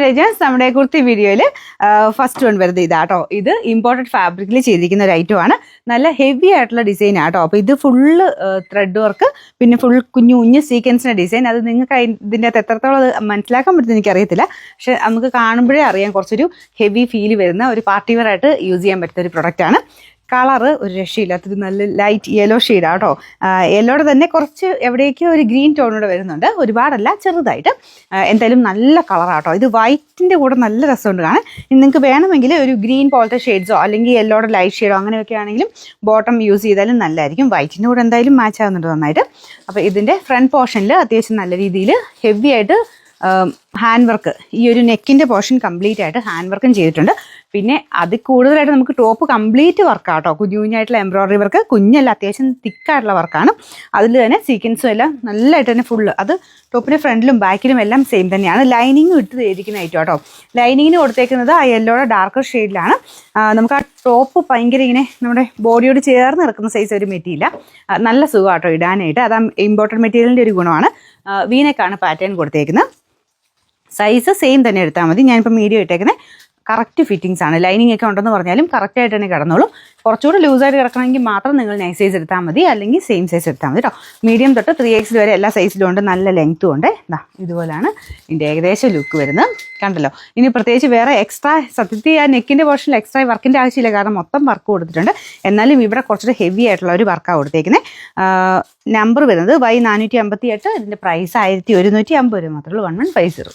Legends നമ്മുടെ കുർത്തി വീഡിയോയിൽ first one വരുന്നത് ഇതാട്ടോ. ഇത് ഇമ്പോർട്ടഡ് ഫാബ്രിക്കിൽ ചെയ്തിരിക്കുന്ന ഒരു ഐറ്റം ആണ്. നല്ല ഹെവി ആയിട്ടുള്ള ഡിസൈൻ ആട്ടോ. അപ്പോൾ ഇത് ഫുള്ള് ത്രെഡ് വർക്ക്, പിന്നെ ഫുൾ കുഞ്ഞു കുഞ്ഞു സീക്വൻസിൻ്റെ ഡിസൈൻ. അത് നിങ്ങൾക്ക് ഇതിൻ്റെ അകത്ത് എത്രത്തോളം അത് മനസ്സിലാക്കാൻ പറ്റുന്നത് എനിക്കറിയത്തില്ല. പക്ഷെ നമുക്ക് കാണുമ്പോഴേ അറിയാം കുറച്ചൊരു ഹെവി ഫീൽ വരുന്ന ഒരു പാർട്ടി വെയർ ആയിട്ട് യൂസ് ചെയ്യാൻ പറ്റുന്ന ഒരു പ്രൊഡക്റ്റാണ്. കളറ് ഒരു രക്ഷയില്ലാത്തൊരു നല്ല ലൈറ്റ് യെല്ലോ ഷെയ്ഡാണ് കേട്ടോ. യെല്ലോയുടെ തന്നെ കുറച്ച് എവിടേക്കോ ഒരു ഗ്രീൻ ടോണൂടെ വരുന്നുണ്ട്, ഒരുപാടല്ല, ചെറുതായിട്ട്. എന്തായാലും നല്ല കളറാട്ടോ. ഇത് വൈറ്റിൻ്റെ കൂടെ നല്ല രസമുണ്ട് കാണാൻ. നിങ്ങൾക്ക് വേണമെങ്കിൽ ഒരു ഗ്രീൻ പോലത്തെ ഷെയ്ഡ്സോ അല്ലെങ്കിൽ യെല്ലോയുടെ ലൈറ്റ് ഷെയ്ഡോ അങ്ങനെയൊക്കെ ആണെങ്കിലും ബോട്ടം യൂസ് ചെയ്താലും നല്ലതായിരിക്കും. വൈറ്റിൻ്റെ കൂടെ എന്തായാലും മാച്ച് ആകുന്നുണ്ട് നന്നായിട്ട്. അപ്പോൾ ഇതിൻ്റെ ഫ്രണ്ട് പോർഷനിൽ അത്യാവശ്യം നല്ല രീതിയിൽ ഹെവി ആയിട്ട് ഹാൻഡ് വർക്ക്, ഈ ഒരു നെക്കിൻ്റെ പോർഷൻ കംപ്ലീറ്റ് ആയിട്ട് ഹാൻഡ് വർക്കും ചെയ്തിട്ടുണ്ട്. പിന്നെ അതിൽ കൂടുതലായിട്ട് നമുക്ക് ടോപ്പ് കംപ്ലീറ്റ് വർക്കാട്ടോ. കുഞ്ഞു കുഞ്ഞായിട്ടുള്ള എംബ്രോയിഡറി വർക്ക്, കുഞ്ഞല്ല അത്യാവശ്യം തിക്കായിട്ടുള്ള വർക്കാണ്. അതിൽ തന്നെ സീക്വൻസും എല്ലാം നല്ലതായിട്ട് തന്നെ ഫുള്ള്, അത് ടോപ്പിൻ്റെ ഫ്രണ്ടിലും ബാക്കിലും എല്ലാം സെയിം തന്നെയാണ്. ലൈനിങ് ഇട്ട് ചെയ്തിരിക്കുന്ന ഐറ്റം കേട്ടോ. ലൈനിങ്ങിന് കൊടുത്തേക്കുന്നത് ആ യെല്ലോയുടെ ഡാർക്കർ ഷെയ്ഡിലാണ്. നമുക്ക് ആ ടോപ്പ് ഭയങ്കര ഇങ്ങനെ നമ്മുടെ ബോഡിയോട് ചേർന്ന് നിൽക്കുന്ന സൈസ് ഒരു മെറ്റീരിയൽ, നല്ല സുഖമാട്ടോ ഇടാനായിട്ട്. അത് ഇമ്പോർട്ടഡ് മെറ്റീരിയലിൻ്റെ ഒരു ഗുണമാണ്. വീനെക്കാണ് പാറ്റേൺ കൊടുത്തേക്കുന്നത്. സൈസ് സെയിം തന്നെ എടുത്താൽ മതി. ഞാനിപ്പോൾ മീഡിയം ഇട്ടേക്കുന്നത് കറക്റ്റ് ഫിറ്റിങ്സ് ആണ്. ലൈനിങ് ഒക്കെ ഉണ്ടെന്ന് പറഞ്ഞാലും കറക്റ്റായിട്ട് തന്നെ കിടന്നോളും. കുറച്ചുകൂടി ലൂസായിട്ട് കിടക്കണമെങ്കിൽ മാത്രം നിങ്ങൾ നൈസ് സൈസ് എടുത്താൽ മതി, അല്ലെങ്കിൽ സെയിം സൈസ് എടുത്താൽ മതി കേട്ടോ. മീഡിയം തൊട്ട് 3X വരെ എല്ലാ സൈസിലും ഉണ്ട്. നല്ല ലെങ്ത്തും ഉണ്ട്. ഇതുപോലെയാണ് ഇതിൻ്റെ ഏകദേശം ലുക്ക് വരുന്നത്. കണ്ടല്ലോ. ഇനി പ്രത്യേകിച്ച് വേറെ എക്സ്ട്രാ, സത്യത്തിൽ ആ നെക്കിൻ്റെ പോർഷനിൽ എക്സ്ട്രാ വർക്കിൻ്റെ ആവശ്യമില്ല, കാരണം മൊത്തം വർക്ക് കൊടുത്തിട്ടുണ്ട്. എന്നാലും ഇവിടെ കുറച്ചുകൂടി ഹെവി ആയിട്ടുള്ള ഒരു വർക്കാണ് കൊടുത്തേക്കുന്നത്. നമ്പർ വരുന്നത് Y458. ഇതിൻ്റെ പ്രൈസ് 1150 രൂപ മാത്രമേ ഉള്ളൂ. 1150.